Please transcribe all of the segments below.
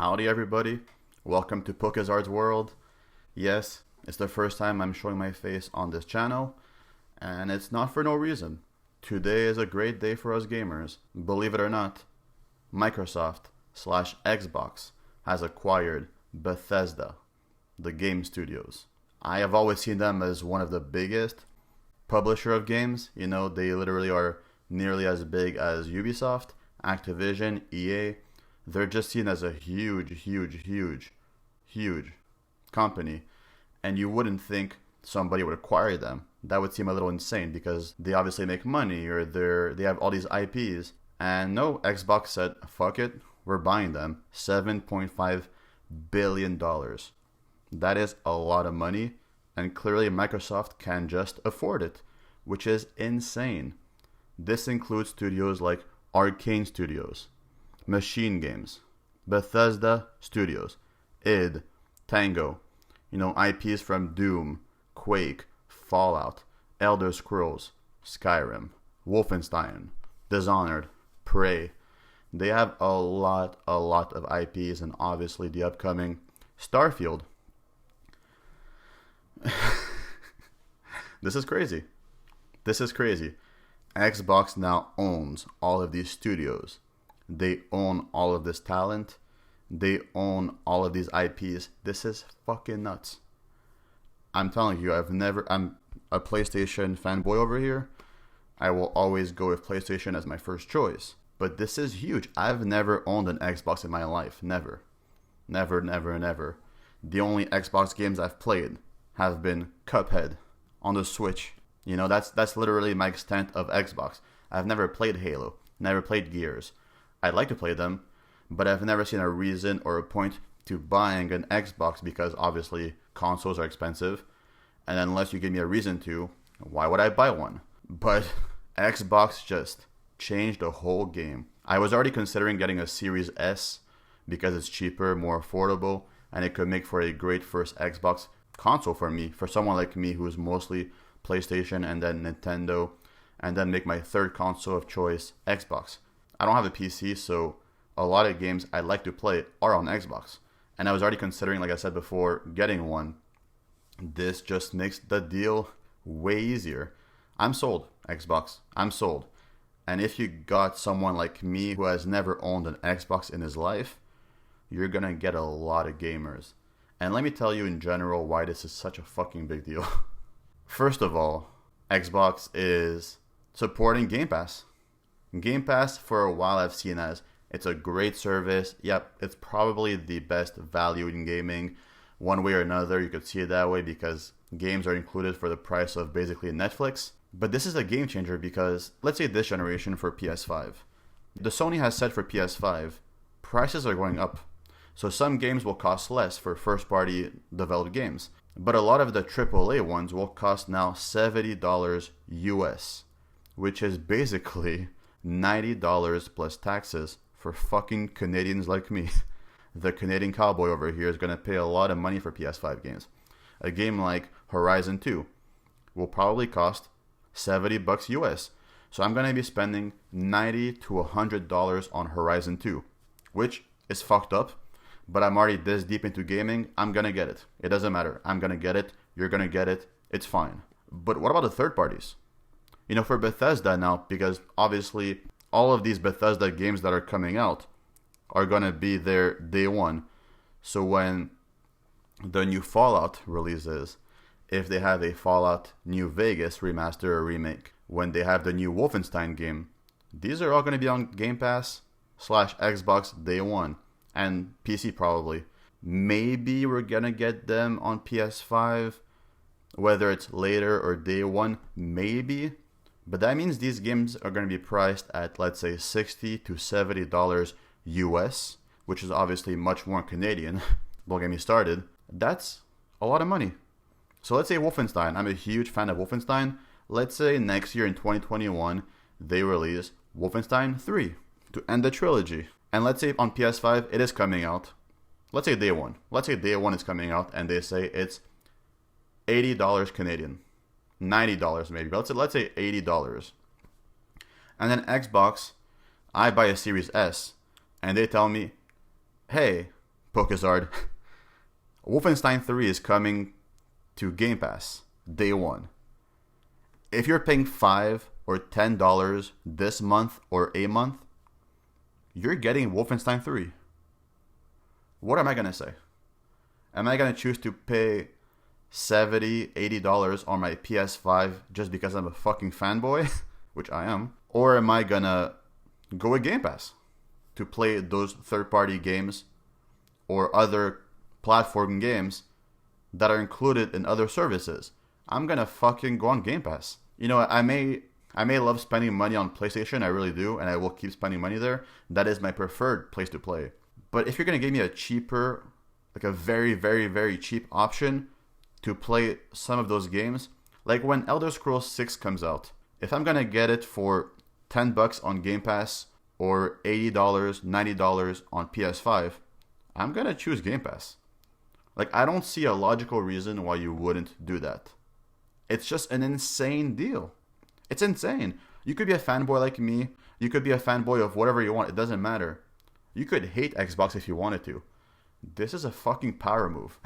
Howdy everybody, welcome to Pokizard's World. Yes, it's the first time I'm showing my face on this channel, and it's not for no reason. Today is a great day for us gamers. Believe it or not, Microsoft/Xbox has acquired Bethesda, the game studios. I have always seen them as one of the biggest publisher of games. You know, they literally are nearly as big as Ubisoft, Activision, EA. They're just seen as a huge company, and you wouldn't think somebody would acquire them. That would seem a little insane because they obviously make money, or they have all these IPs. And no, Xbox said, fuck it, we're buying them. $7.5 billion. That is a lot of money, and clearly Microsoft can just afford it, which is insane. This includes studios like Arcane Studios, Machine Games, Bethesda Studios, id, Tango, IPs from Doom, Quake, Fallout, Elder Scrolls, Skyrim, Wolfenstein, Dishonored, Prey. They have a lot of IPs, and obviously the upcoming Starfield. This is crazy. Xbox now owns all of these studios. They own all of this talent. They own all of these IPs. This is fucking nuts. I'm telling you, I'm a PlayStation fanboy over here. I will always go with PlayStation as my first choice. But this is huge. I've never owned an Xbox in my life. Never. The only Xbox games I've played have been Cuphead on the Switch. That's literally my extent of Xbox. I've never played Halo. Never played Gears. I'd like to play them, but I've never seen a reason or a point to buying an Xbox because obviously consoles are expensive. And unless you give me a reason to, why would I buy one? But Xbox just changed the whole game. I was already considering getting a Series S because it's cheaper, more affordable, and it could make for a great first Xbox console for me, for someone like me who's mostly PlayStation and then Nintendo, and then make my third console of choice Xbox. I don't have a PC, so a lot of games I'd like to play are on Xbox. And I was already considering, like I said before, getting one. This just makes the deal way easier. I'm sold, Xbox. I'm sold. And if you got someone like me who has never owned an Xbox in his life, you're gonna get a lot of gamers. And let me tell you in general why this is such a fucking big deal. First of all, Xbox is supporting Game Pass. Game Pass, for a while, I've seen as it's a great service. Yep, it's probably the best value in gaming. One way or another, you could see it that way because games are included for the price of basically Netflix. But this is a game changer because, let's say this generation for PS5. The Sony has said for PS5, prices are going up. So some games will cost less for first-party developed games. But a lot of the AAA ones will cost now $70 US, which is basically $90 plus taxes for fucking Canadians like me. The Canadian cowboy over here is going to pay a lot of money for PS5 games. A game like Horizon 2 will probably cost $70 US. So I'm going to be spending $90 to $100 on Horizon 2, which is fucked up. But I'm already this deep into gaming, I'm going to get it. It doesn't matter. I'm going to get it. You're going to get it. It's fine. But what about the third parties? For Bethesda now, because obviously all of these Bethesda games that are coming out are going to be there day one. So when the new Fallout releases, if they have a Fallout New Vegas remaster or remake, when they have the new Wolfenstein game, these are all going to be on Game Pass/Xbox day one. And PC probably. Maybe we're going to get them on PS5, whether it's later or day one, maybe. But that means these games are going to be priced at, let's say, $60 to $70 US, which is obviously much more Canadian. Don't get me started. That's a lot of money. So let's say Wolfenstein. I'm a huge fan of Wolfenstein. Let's say next year in 2021, they release Wolfenstein 3 to end the trilogy. And let's say on PS5, it is coming out. Let's say day one. Let's say day one is coming out and they say it's $80 Canadian. $90 maybe. But let's say $80. And then Xbox, I buy a Series S and they tell me, hey, Pokezard. Wolfenstein 3 is coming to Game Pass day one. If you're paying $5 or $10 this month or a month, you're getting Wolfenstein 3. What am I going to say? Am I going to choose to pay $70, $80 on my PS5 just because I'm a fucking fanboy, which I am? Or am I going to go with Game Pass to play those third-party games or other platform games that are included in other services? I'm going to fucking go on Game Pass. You know, I may love spending money on PlayStation, I really do, and I will keep spending money there. That is my preferred place to play. But if you're going to give me a cheaper, like a very, very, very cheap option to play some of those games, like when Elder Scrolls 6 comes out, if I'm going to get it for $10 on Game Pass or $80, $90 on PS5, I'm going to choose Game Pass. Like, I don't see a logical reason why you wouldn't do that. It's just an insane deal. It's insane. You could be a fanboy like me. You could be a fanboy of whatever you want. It doesn't matter. You could hate Xbox if you wanted to. This is a fucking power move.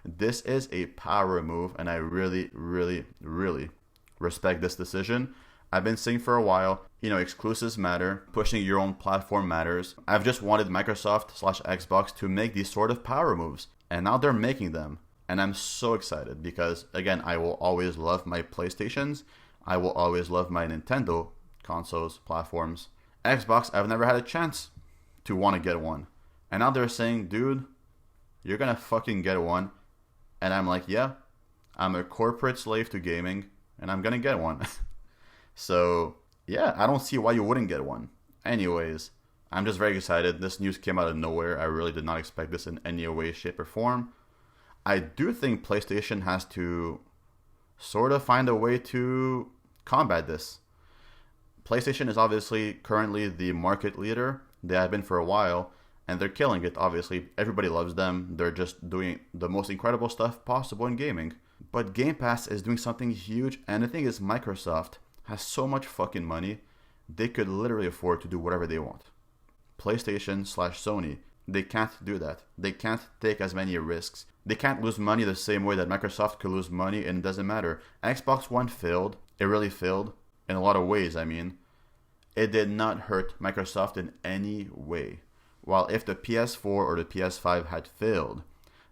This is a power move, and I really, really, really respect this decision. I've been saying for a while, you know, exclusives matter. Pushing your own platform matters. I've just wanted Microsoft/Xbox to make these sort of power moves, and now they're making them. And I'm so excited because, again, I will always love my PlayStations. I will always love my Nintendo consoles, platforms. Xbox, I've never had a chance to want to get one. And now they're saying, dude, you're going to fucking get one. And I'm like, yeah, I'm a corporate slave to gaming, and I'm going to get one. So, yeah, I don't see why you wouldn't get one. Anyways, I'm just very excited. This news came out of nowhere. I really did not expect this in any way, shape, or form. I do think PlayStation has to sort of find a way to combat this. PlayStation is obviously currently the market leader. They have been for a while, and they're killing it, obviously. Everybody loves them. They're just doing the most incredible stuff possible in gaming. But Game Pass is doing something huge, and the thing is, Microsoft has so much fucking money, they could literally afford to do whatever they want. PlayStation/Sony, they can't do that. They can't take as many risks. They can't lose money the same way that Microsoft could lose money, and it doesn't matter. Xbox One failed. It really failed. In a lot of ways, I mean. It did not hurt Microsoft in any way. While if the PS4 or the PS5 had failed,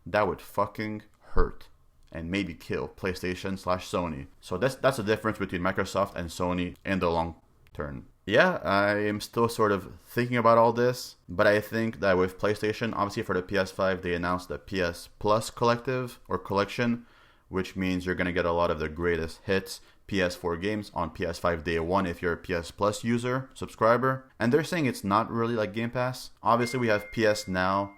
that would fucking hurt and maybe kill PlayStation/Sony. So that's the difference between Microsoft and Sony in the long term. Yeah, I am still sort of thinking about all this, but I think that with PlayStation, obviously for the PS5, they announced the PS Plus Collective or Collection, which means you're going to get a lot of the greatest hits PS4 games on PS5 day one if you're a PS Plus user, subscriber. And they're saying it's not really like Game Pass. Obviously, we have PS Now,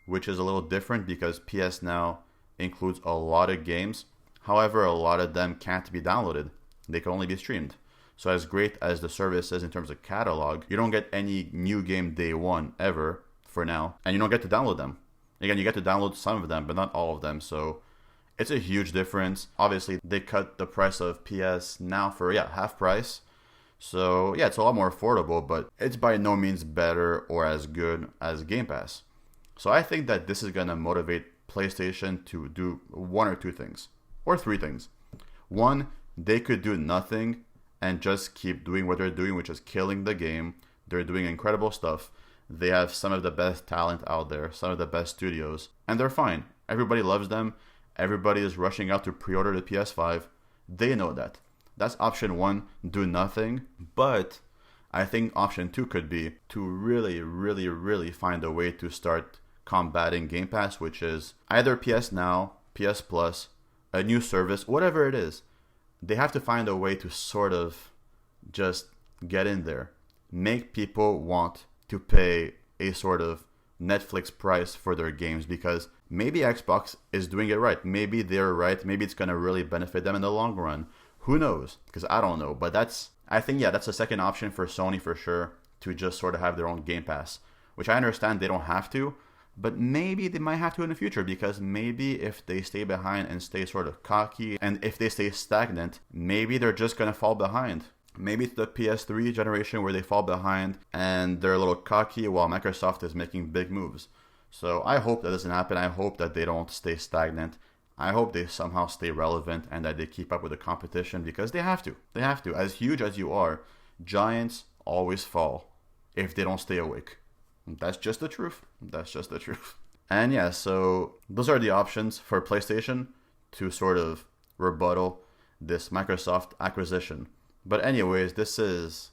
which is a little different because PS Now includes a lot of games. However, a lot of them can't be downloaded. They can only be streamed. So as great as the service is in terms of catalog, you don't get any new game day one ever for now. And you don't get to download them. Again, you get to download some of them, but not all of them. So it's a huge difference. Obviously, they cut the price of PS Now for, half price. So, it's a lot more affordable, but it's by no means better or as good as Game Pass. So I think that this is going to motivate PlayStation to do one or two things. Or three things. One, they could do nothing and just keep doing what they're doing, which is killing the game. They're doing incredible stuff. They have some of the best talent out there, some of the best studios, and they're fine. Everybody loves them. Everybody is rushing out to pre-order the PS5. They know that. That's option one, do nothing. But I think option two could be to really, really, really find a way to start combating Game Pass, which is either PS Now, PS Plus, a new service, whatever it is. They have to find a way to sort of just get in there. Make people want to pay a sort of Netflix price for their games because maybe Xbox is doing it right. Maybe they're right. Maybe it's going to really benefit them in the long run. Who knows? Because I don't know. But I think that's a second option for Sony for sure to just sort of have their own Game Pass, which I understand they don't have to. But maybe they might have to in the future because maybe if they stay behind and stay sort of cocky and if they stay stagnant, maybe they're just going to fall behind. Maybe it's the PS3 generation where they fall behind and they're a little cocky while Microsoft is making big moves. So I hope that doesn't happen. I hope that they don't stay stagnant. I hope they somehow stay relevant and that they keep up with the competition, because they have to. They have to. As huge as you are, giants always fall if they don't stay awake. That's just the truth. That's just the truth. And yeah, so those are the options for PlayStation to sort of rebuttal this Microsoft acquisition. But anyways, this is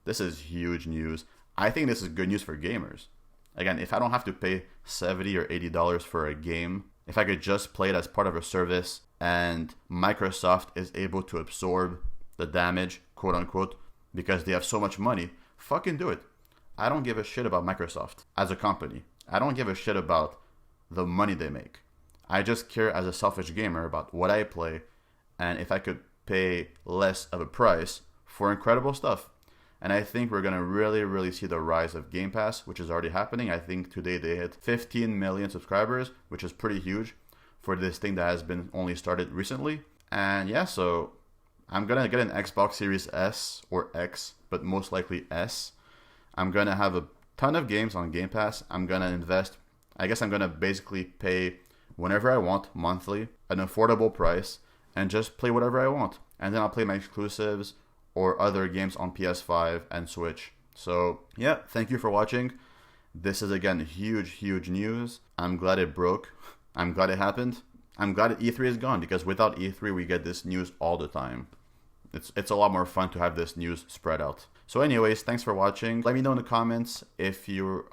huge news. I think this is good news for gamers. Again, if I don't have to pay $70 or $80 for a game, if I could just play it as part of a service, and Microsoft is able to absorb the damage, quote unquote, because they have so much money, fucking do it. I don't give a shit about Microsoft as a company. I don't give a shit about the money they make. I just care as a selfish gamer about what I play, and if I could pay less of a price for incredible stuff. And I think we're going to really, really see the rise of Game Pass, which is already happening. I think today they hit 15 million subscribers, which is pretty huge for this thing that has been only started recently. And yeah, so I'm going to get an Xbox Series S or X, but most likely S. I'm going to have a ton of games on Game Pass. I'm going to invest. I guess I'm going to basically pay whenever I want monthly, an affordable price, and just play whatever I want. And then I'll play my exclusives or other games on PS5 and Switch. So yeah, thank you for watching. This is again huge, huge news. I'm glad it broke. I'm glad it happened. I'm glad E3 is gone, because without E3 we get this news all the time. It's a lot more fun to have this news spread out. So anyways, thanks for watching. Let me know in the comments if you're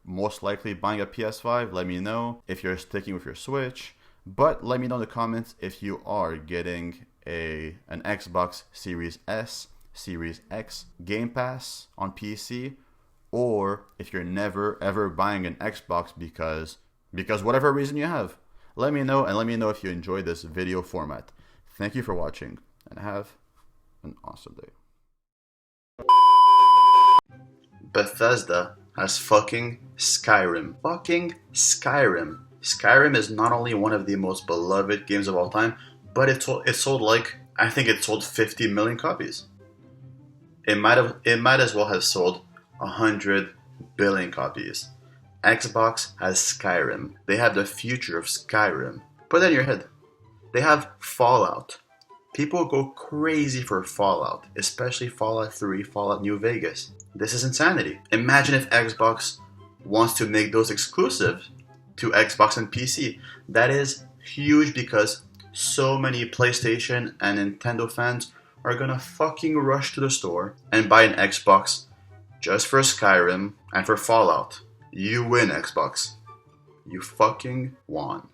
most likely buying a PS5. Let me know if you're sticking with your Switch. But let me know in the comments if you are getting an Xbox Series S, Series X, Game Pass on PC, or if you're never ever buying an Xbox because whatever reason you have. Let me know, and let me know if you enjoyed this video format. Thank you for watching, and have an awesome day. Bethesda has fucking Skyrim. Fucking Skyrim. Skyrim is not only one of the most beloved games of all time, but it sold like, I think it sold 50 million copies. It might as well have sold 100 billion copies. Xbox has Skyrim. They have the future of Skyrim. Put that in your head. They have Fallout. People go crazy for Fallout, especially Fallout 3, Fallout New Vegas. This is insanity. Imagine if Xbox wants to make those exclusive to Xbox and PC. That is huge, because so many PlayStation and Nintendo fans are gonna fucking rush to the store and buy an Xbox just for Skyrim and for Fallout. You win, Xbox. You fucking won.